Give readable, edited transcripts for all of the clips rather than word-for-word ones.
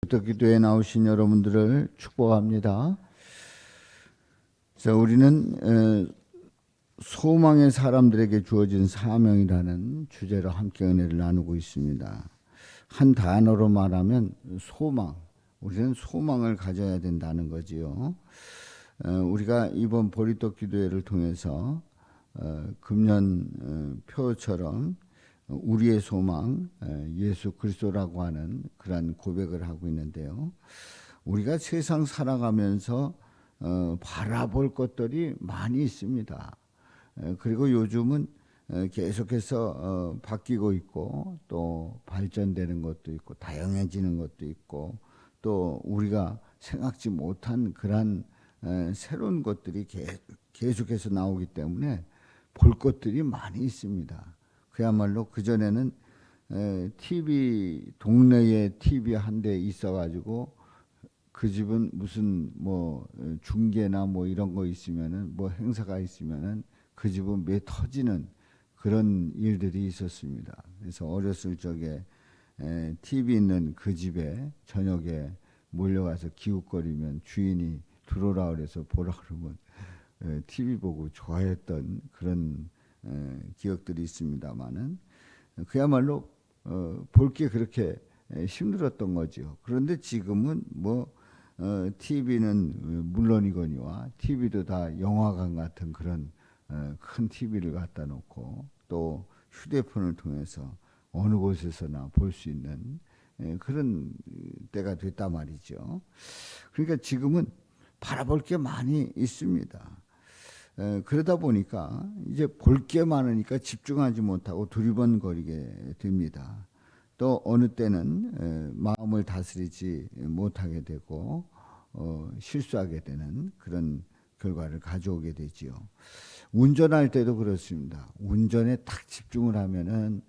기도에 나오신 여러분들을 축복합니다. 자, 우리는 소망의 사람들에게 주어진 사명이라는 주제로 함께 은혜를 나누고 있습니다. 한 단어로 말하면 소망. 우리는 소망을 가져야 된다는 거지요. 우리가 이번 보리떡 기도회를 통해서 금년 표처럼 우리의 소망 예수 그리스도라고 하는 그런 고백을 하고 있는데요. 우리가 세상 살아가면서 바라볼 것들이 많이 있습니다. 그리고 요즘은 계속해서 바뀌고 있고 또 발전되는 것도 있고 다양해지는 것도 있고 또 우리가 생각지 못한 그런 새로운 것들이 계속해서 나오기 때문에 볼 것들이 많이 있습니다. 그야말로 그전에는 동네에 TV 한 대 있어가지고 그 집은 무슨 뭐 중계나 뭐 이런 거 있으면은 뭐 행사가 있으면은 그 집은 매 터지는 그런 일들이 있었습니다. 그래서 어렸을 적에 TV 있는 그 집에 저녁에 몰려가서 기웃거리면 주인이 들어오라 그래서 보라 그러면 TV 보고 좋아했던 그런 기억들이 있습니다만은 그야말로 볼 게 그렇게 힘들었던 거죠. 그런데 지금은 뭐 TV는 물론이거니와 TV도 다 영화관 같은 그런 큰 TV를 갖다 놓고 또 휴대폰을 통해서 어느 곳에서나 볼 수 있는 그런 때가 됐단 말이죠. 그러니까 지금은 바라볼 게 많이 있습니다. 그러다 보니까 이제 볼 게 많으니까 집중하지 못하고 두리번거리게 됩니다. 또 어느 때는 마음을 다스리지 못하게 되고 실수하게 되는 그런 결과를 가져오게 되지요. 운전할 때도 그렇습니다. 운전에 딱 집중을 하면은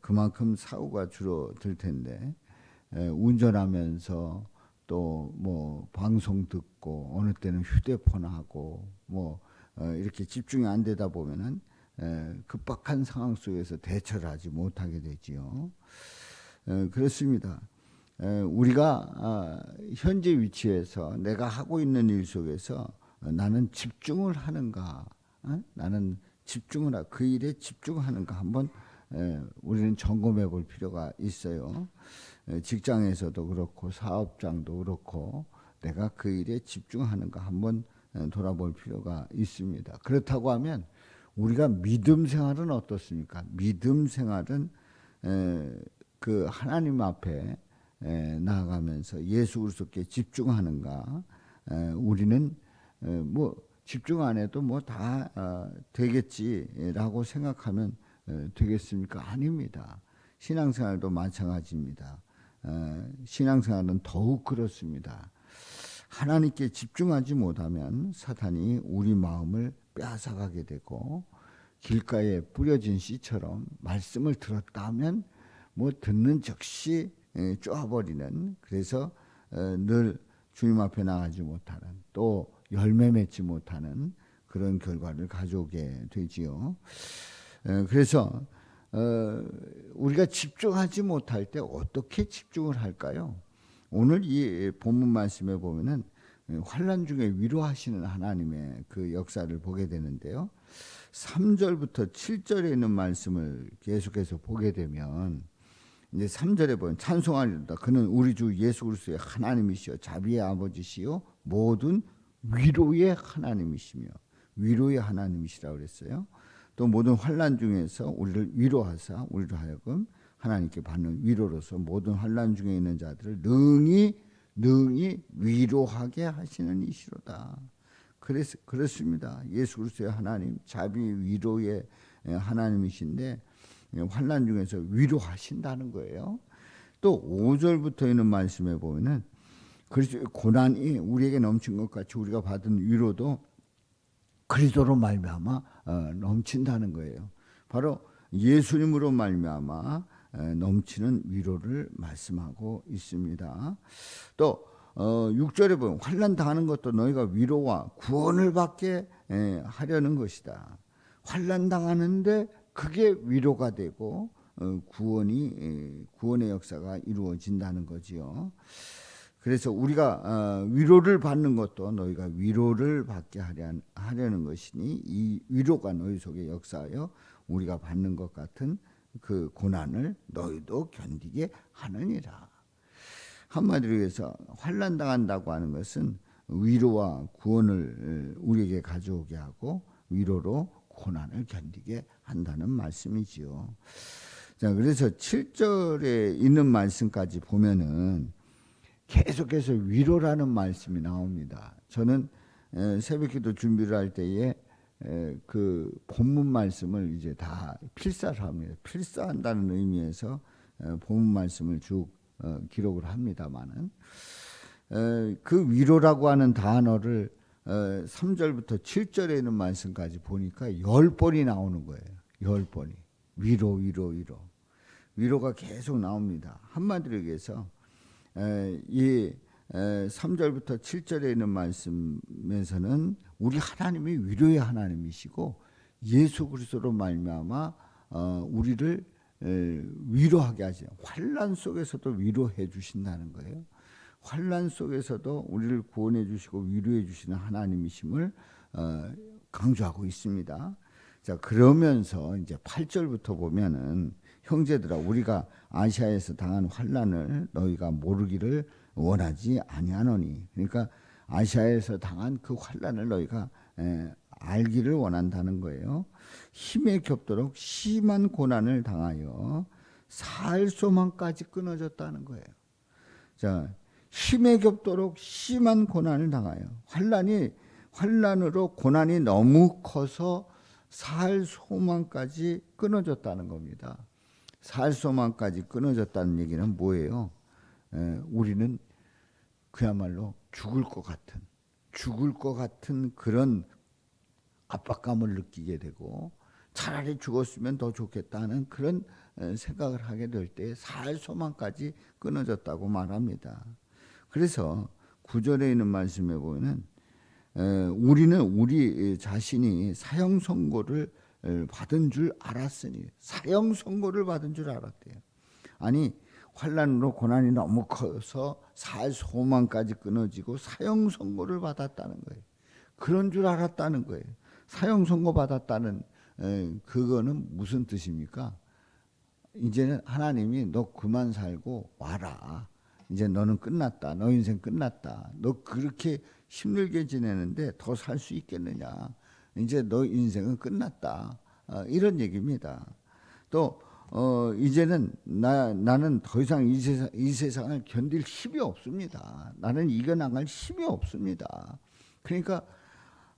그만큼 사고가 줄어들 텐데 운전하면서 또 뭐 방송 듣고 어느 때는 휴대폰 하고 뭐 이렇게 집중이 안 되다 보면은 급박한 상황 속에서 대처를 하지 못하게 되지요. 그렇습니다. 우리가 현재 위치에서 내가 하고 있는 일 속에서 나는 집중을 하는가, 나는 그 일에 집중하는가 한번 우리는 점검해 볼 필요가 있어요. 직장에서도 그렇고 사업장도 그렇고 내가 그 일에 집중하는가 한번 돌아볼 필요가 있습니다. 그렇다고 하면 우리가 믿음 생활은 어떻습니까? 믿음 생활은 그 하나님 앞에 나아가면서 예수 그리스도께 집중하는가? 우리는 뭐 집중 안 해도 뭐 다 되겠지라고 생각하면 되겠습니까? 아닙니다. 신앙생활도 마찬가지입니다. 신앙생활은 더욱 그렇습니다. 하나님께 집중하지 못하면 사탄이 우리 마음을 빼앗아가게 되고 길가에 뿌려진 씨처럼 말씀을 들었다 하면 뭐 듣는 즉시 쪼아버리는, 그래서 늘 주님 앞에 나가지 못하는, 또 열매 맺지 못하는 그런 결과를 가져오게 되지요. 그래서 우리가 집중하지 못할 때 어떻게 집중을 할까요? 오늘 이 본문 말씀에 보면은 환난 중에 위로하시는 하나님의 그 역사를 보게 되는데요. 3절부터 7절에 있는 말씀을 계속해서 보게 되면 이제 3절에 보면 찬송하리로다. 그는 우리 주 예수 그리스도의 하나님이시요 자비의 아버지시요 모든 위로의 하나님이시며, 위로의 하나님이시라고 그랬어요. 또 모든 환난 중에서 우리를 위로하사 우리로 하여금 하나님께 받는 위로로서 모든 환난 중에 있는 자들을 능히 위로하게 하시는 이시로다. 그렇습니다. 예수 그리스도의 하나님, 자비 위로의 하나님이신데 환난 중에서 위로하신다는 거예요. 또 5절부터 있는 말씀에 보면은 그리스도의 고난이 우리에게 넘친 것 같이 우리가 받은 위로도 그리스도로 말미암아 넘친다는 거예요. 바로 예수님으로 말미암아 넘치는 위로를 말씀하고 있습니다. 또 6절에 보면 환난 당하는 것도 너희가 위로와 구원을 받게 하려는 것이다. 환난 당하는데 그게 위로가 되고 구원의 역사가 이루어진다는 거지요. 그래서 우리가 위로를 받는 것도 너희가 위로를 받게 하려는 것이니 이 위로가 너희 속에 역사하여 우리가 받는 것 같은 그 고난을 너희도 견디게 하느니라. 한마디로 해서 환난 당한다고 하는 것은 위로와 구원을 우리에게 가져오게 하고 위로로 고난을 견디게 한다는 말씀이지요. 자, 그래서 7절에 있는 말씀까지 보면은 계속해서 위로라는 말씀이 나옵니다. 저는 새벽기도 준비를 할 때에 그 본문 말씀을 이제 다 필사를 합니다. 필사한다는 의미에서 본문 말씀을 쭉 기록을 합니다만은 그 위로라고 하는 단어를 3절부터 7절에 있는 말씀까지 보니까 10번이 나오는 거예요. 10번이. 위로. 위로가 계속 나옵니다. 한마디로 얘기해서 이 3절부터 7절에 있는 말씀에서는 우리 하나님이 위로의 하나님이시고 예수 그리스도로 말미암아 우리를 위로하게 하시는, 환난 속에서도 위로해 주신다는 거예요. 환난 속에서도 우리를 구원해 주시고 위로해 주시는 하나님이심을 강조하고 있습니다. 자, 그러면서 이제 8절부터 보면은 형제들아, 우리가 아시아에서 당한 환난을 너희가 모르기를 원하지 아니하노니, 그러니까 아시아에서 당한 그 환난을 너희가 알기를 원한다는 거예요. 힘에 겹도록 심한 고난을 당하여 살 소망까지 끊어졌다는 거예요. 자, 힘에 겹도록 심한 고난을 당하여, 환난으로 고난이 너무 커서 살 소망까지 끊어졌다는 겁니다. 살 소망까지 끊어졌다는 얘기는 뭐예요? 우리는 그야말로 죽을 것 같은 그런 압박감을 느끼게 되고, 차라리 죽었으면 더 좋겠다는 그런 생각을 하게 될 때 살 소망까지 끊어졌다고 말합니다. 그래서 9절에 있는 말씀에 보면 우리는 우리 자신이 사형 선고를 받은 줄 알았으니, 사형 선고를 받은 줄 알았대요. 아니, 환난으로 고난이 너무 커서 살 소망까지 끊어지고 사형 선고를 받았다는 거예요. 그런 줄 알았다는 거예요. 사형 선고 받았다는 그거는 무슨 뜻입니까? 이제는 하나님이 너 그만 살고 와라. 이제 너는 끝났다. 너 인생 끝났다. 너 그렇게 힘들게 지내는데 더 살 수 있겠느냐. 이제 너 인생은 끝났다. 이런 얘기입니다. 또 이제는 나는 더 이상 이 세상을 견딜 힘이 없습니다. 나는 이겨나갈 힘이 없습니다. 그러니까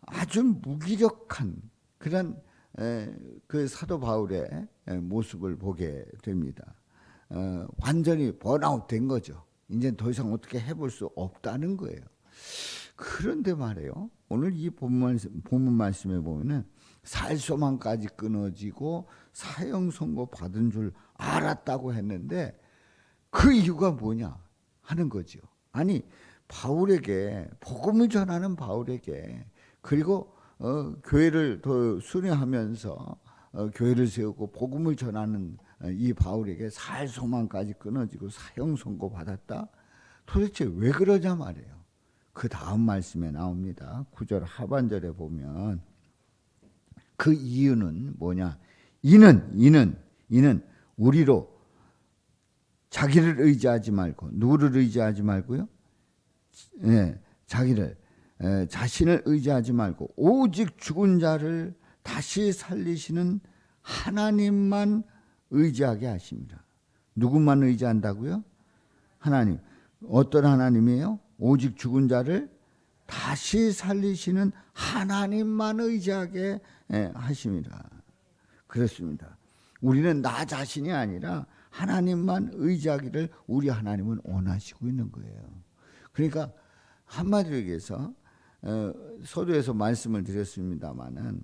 아주 무기력한 그런 그 사도 바울의 모습을 보게 됩니다. 완전히 번아웃 된 거죠. 이제 더 이상 어떻게 해볼 수 없다는 거예요. 그런데 말이에요, 오늘 이 본문 말씀에 보면은 살 소망까지 끊어지고 사형 선고 받은 줄 알았다고 했는데 그 이유가 뭐냐 하는 거죠. 아니, 바울에게, 복음을 전하는 바울에게, 그리고 교회를 더 순회하면서 교회를 세우고 복음을 전하는 이 바울에게 살 소망까지 끊어지고 사형 선고 받았다. 도대체 왜 그러냐 말이에요. 그 다음 말씀에 나옵니다. 9절 하반절에 보면 그 이유는 뭐냐? 이는 우리로 자기를 의지하지 말고, 누구를 의지하지 말고요? 자신을 의지하지 말고 오직 죽은 자를 다시 살리시는 하나님만 의지하게 하십니다. 누구만 의지한다고요? 하나님. 어떤 하나님이에요? 오직 죽은 자를 다시 살리시는 하나님만 의지하게 하십니다. 그렇습니다. 우리는 나 자신이 아니라 하나님만 의지하기를 우리 하나님은 원하시고 있는 거예요. 그러니까 한마디로 얘기해서 서두에서 말씀을 드렸습니다마는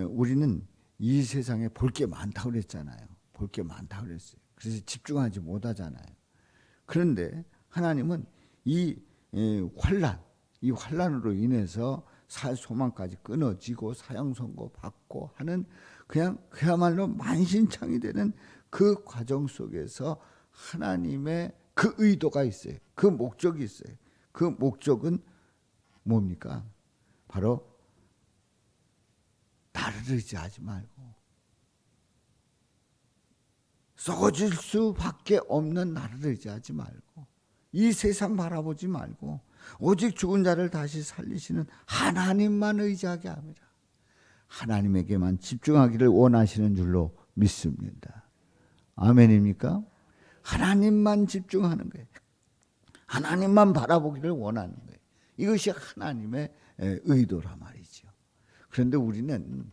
우리는 이 세상에 볼 게 많다고 그랬잖아요. 볼 게 많다고 그랬어요. 그래서 집중하지 못하잖아요. 그런데 하나님은 이 환난으로 인해서 살 소망까지 끊어지고 사형 선고 받고 하는, 그냥 그야말로 만신창이 되는 그 과정 속에서 하나님의 그 의도가 있어요. 그 목적이 있어요. 그 목적은 뭡니까? 바로 나를 의지하지 말고 썩어질 수밖에 없는 나를 의지하지 말고 이 세상 바라보지 말고 오직 죽은 자를 다시 살리시는 하나님만 의지하게 합니다. 하나님에게만 집중하기를 원하시는 줄로 믿습니다. 아멘입니까? 하나님만 집중하는 거예요. 하나님만 바라보기를 원하는 거예요. 이것이 하나님의 의도란 말이죠. 그런데 우리는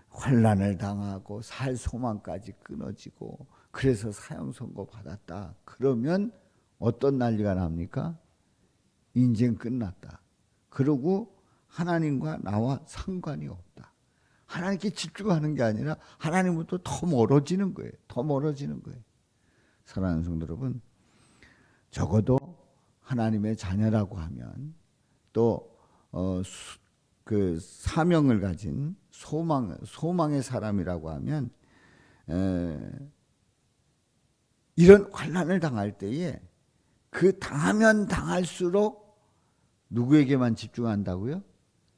환난을 당하고 살 소망까지 끊어지고 그래서 사형 선고 받았다. 그러면 어떤 난리가 납니까? 인생 끝났다. 그러고 하나님과 나와 상관이 없다. 하나님께 집중하는 게 아니라 하나님부터 더 멀어지는 거예요. 더 멀어지는 거예요. 사랑하는 성도 여러분, 적어도 하나님의 자녀라고 하면 또 그 사명을 가진 소망의 사람이라고 하면 이런 환난을 당할 때에 그 당하면 당할수록 누구에게만 집중한다고요?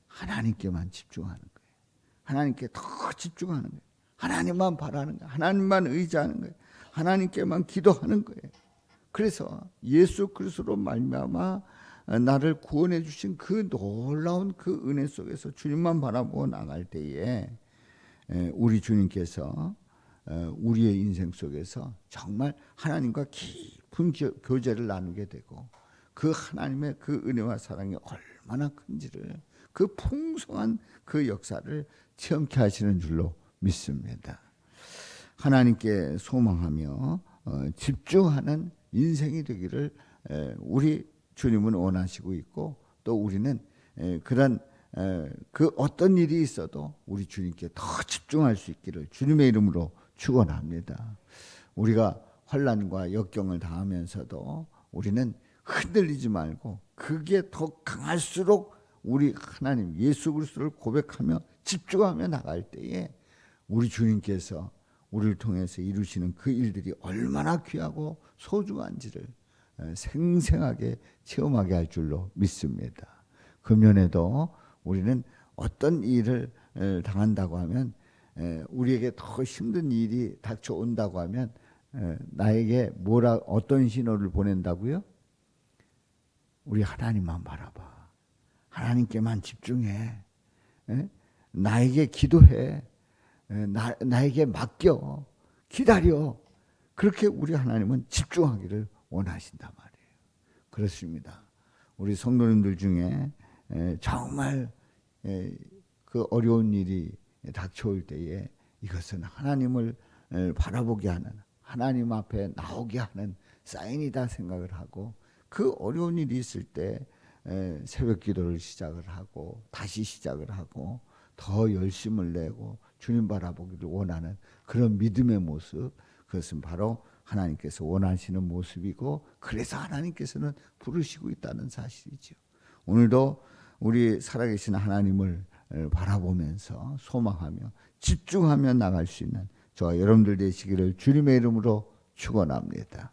하나님께만 집중하는 거예요. 하나님께 더 집중하는 거예요. 하나님만 바라는 거예요. 하나님만 의지하는 거예요. 하나님께만 기도하는 거예요. 그래서 예수 그리스도로 말미암아 나를 구원해 주신 그 놀라운 그 은혜 속에서 주님만 바라보고 나갈 때에 우리 주님께서 우리의 인생 속에서 정말 하나님과 깊은 교제를 나누게 되고 그 하나님의 그 은혜와 사랑이 얼마나 큰지를 그 풍성한 그 역사를 체험케 하시는 줄로 믿습니다. 하나님께 소망하며 집중하는 인생이 되기를 우리 주님은 원하시고 있고 또 우리는 그런 그 어떤 일이 있어도 우리 주님께 더 집중할 수 있기를 주님의 이름으로 축원합니다. 우리가 환난과 역경을 당하면서도 우리는 흔들리지 말고 그게 더 강할수록 우리 하나님 예수 그리스도를 고백하며 집중하며 나갈 때에 우리 주님께서 우리를 통해서 이루시는 그 일들이 얼마나 귀하고 소중한지를 생생하게 체험하게 할 줄로 믿습니다. 금년에도 우리는 어떤 일을 당한다고 하면 우리에게 더 힘든 일이 닥쳐온다고 하면 나에게 어떤 신호를 보낸다고요? 우리 하나님만 바라봐. 하나님께만 집중해. 나에게 기도해. 나에게 맡겨. 기다려. 그렇게 우리 하나님은 집중하기를 원하신단 말이에요. 그렇습니다. 우리 성도님들 중에 정말 그 어려운 일이 닥쳐올 때에 이것은 하나님을 바라보게 하는 하나님 앞에 나오게 하는 사인이다 생각을 하고 그 어려운 일이 있을 때 새벽 기도를 시작을 하고 다시 시작을 하고 더 열심을 내고 주님 바라보기를 원하는 그런 믿음의 모습, 그것은 바로 하나님께서 원하시는 모습이고 그래서 하나님께서는 부르시고 있다는 사실이죠. 오늘도 우리 살아계신 하나님을 바라보면서 소망하며 집중하며 나갈 수 있는 저와 여러분들 되시기를 주님의 이름으로 축원합니다.